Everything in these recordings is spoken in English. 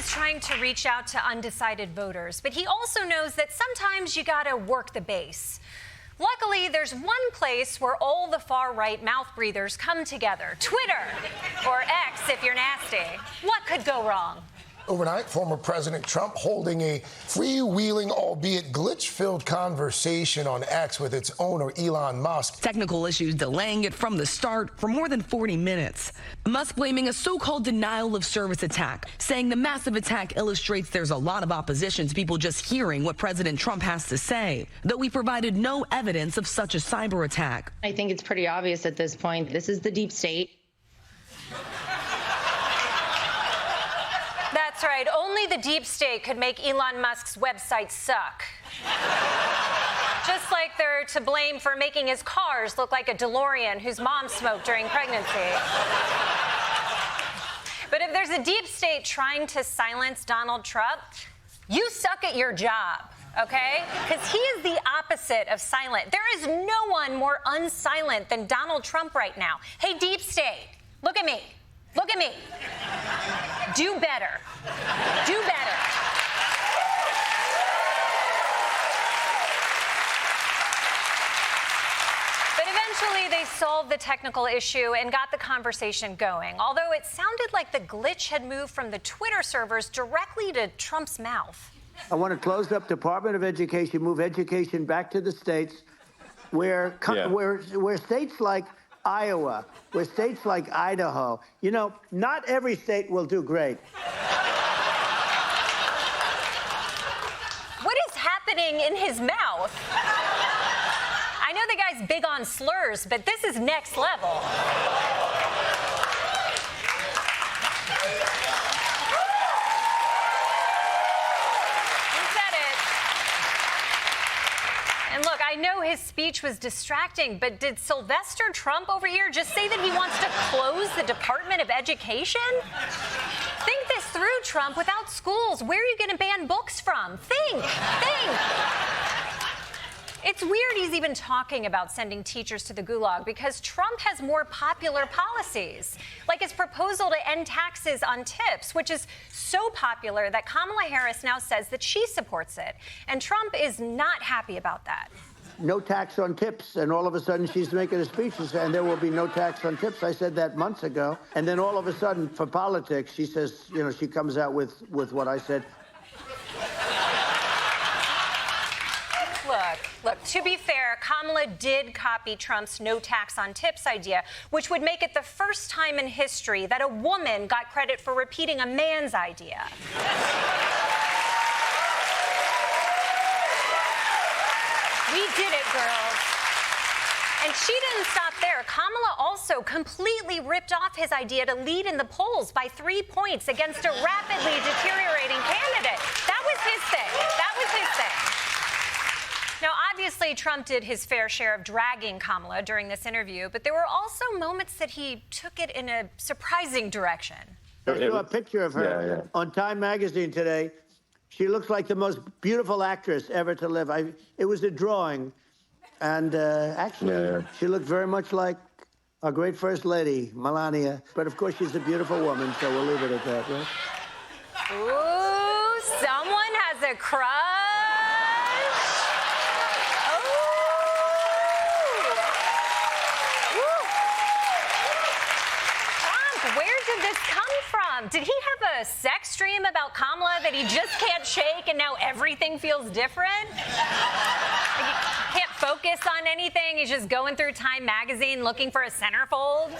is trying to reach out to undecided voters, but he also knows that sometimes you gotta work the base. Luckily, there's one place where all the far-right mouth breathers come together: Twitter, or X if you're nasty. What could go wrong? Overnight, former President Trump holding a freewheeling, albeit glitch-filled conversation on X with its owner, Elon Musk. Technical issues delaying it from the start for more than 40 minutes. Musk blaming a so-called denial of service attack, saying the massive attack illustrates there's a lot of opposition to people just hearing what President Trump has to say, though he provided no evidence of such a cyber attack. I think it's pretty obvious at this point. This is the deep state. That's right. Only the deep state could make Elon Musk's website suck. Just like they're to blame for making his cars look like a DeLorean whose mom smoked during pregnancy. But if there's a deep state trying to silence Donald Trump, you suck at your job, okay? Because he is the opposite of silent. There is no one more unsilent than Donald Trump right now. Hey, deep state, look at me. Look at me. Do better. Do better. But eventually they solved the technical issue and got the conversation going, although it sounded like the glitch had moved from the Twitter servers directly to Trump's mouth. I want to close up Department of Education, move education back to the states where states like Iowa, where states like Idaho, you know, not every state will do great. What is happening in his mouth? I know the guy's big on slurs, but this is next level. And look, I know his speech was distracting, but did Sylvester Trump over here just say that he wants to close the Department of Education? Think this through, Trump. Without schools, where are you going to ban books from? Think. It's weird he's even talking about sending teachers to the gulag because Trump has more popular policies, like his proposal to end taxes on tips, which is so popular that Kamala Harris now says that she supports it. And Trump is not happy about that. No tax on tips, and all of a sudden she's making a speech and there will be no tax on tips. I said that months ago. And then all of a sudden, for politics, she says, you know, she comes out with what I said. Look, to be fair, Kamala did copy Trump's no tax on tips idea, which would make it the first time in history that a woman got credit for repeating a man's idea. We did it, girls. And she didn't stop there. Kamala also completely ripped off his idea to lead in the polls by 3 points against a rapidly deteriorating candidate. That was his thing. Now, obviously, Trump did his fair share of dragging Kamala during this interview, but there were also moments that he took it in a surprising direction. I saw a picture of her on Time magazine today. She looks like the most beautiful actress ever to live. It was a drawing, and actually, she looked very much like our great First Lady, Melania. But, of course, she's a beautiful woman, so we'll leave it at that, right? Ooh, someone has a crush. Did he have a sex dream about Kamala that he just can't shake and now everything feels different? Like he can't focus on anything. He's just going through Time magazine looking for a centerfold.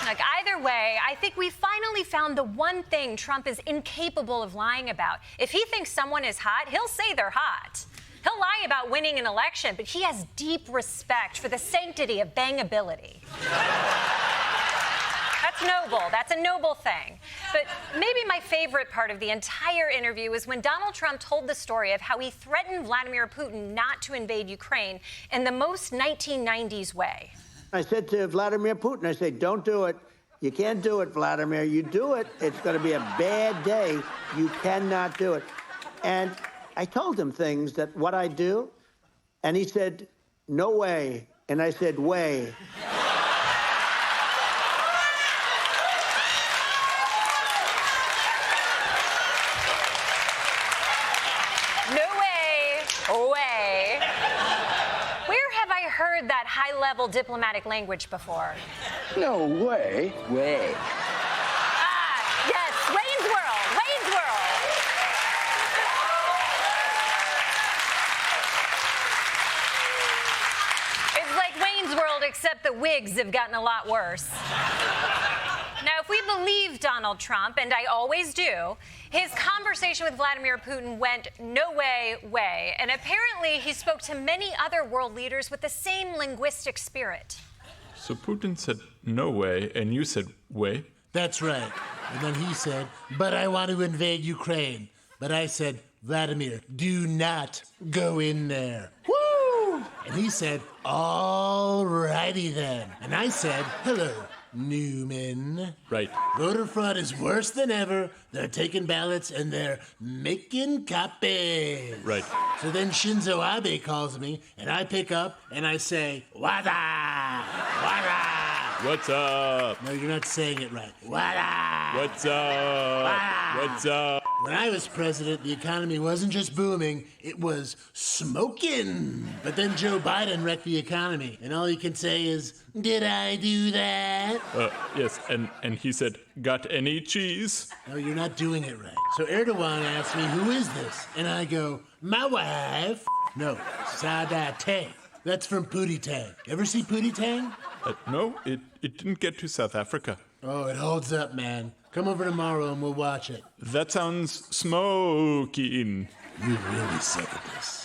Like, either way, I think we finally found the one thing Trump is incapable of lying about. If he thinks someone is hot, he'll say they're hot. He'll lie about winning an election, but he has deep respect for the sanctity of bangability. That's noble. That's a noble thing. But maybe my favorite part of the entire interview was when Donald Trump told the story of how he threatened Vladimir Putin not to invade Ukraine in the most 1990s way. I said to Vladimir Putin, I said, don't do it. You can't do it, Vladimir. You do it, it's going to be a bad day. You cannot do it. And I told him things that what I do, and he said, no way. And I said, way. heard that high-level diplomatic language before. No way. Way. Yes, Wayne's World. Wayne's World. It's like Wayne's World, except the wigs have gotten a lot worse. Now, if we believe Donald Trump, and I always do, his conversation with Vladimir Putin went no way. And apparently, he spoke to many other world leaders with the same linguistic spirit. So Putin said no way, and you said way? That's right. And then he said, but I want to invade Ukraine. But I said, Vladimir, do not go in there. Woo! And he said, all righty then. And I said, hello, Newman. Right. Voter fraud is worse than ever. They're taking ballots and they're making copies. Right. So then Shinzo Abe calls me and I pick up and I say, Wada! Wada! What's up? No, you're not saying it right. Wada! What's up? Wada! What's up? When I was president, the economy wasn't just booming, it was smoking. But then Joe Biden wrecked the economy, and all you can say is, did I do that? Yes, and he said, got any cheese? No, you're not doing it right. So Erdogan asked me, who is this? And I go, my wife. No, Sada Tang. That's from Pootie Tang. Ever see Pootie Tang? No, it didn't get to South Africa. Oh, it holds up, man. Come over tomorrow and we'll watch it. That sounds smoking. You really suck at this.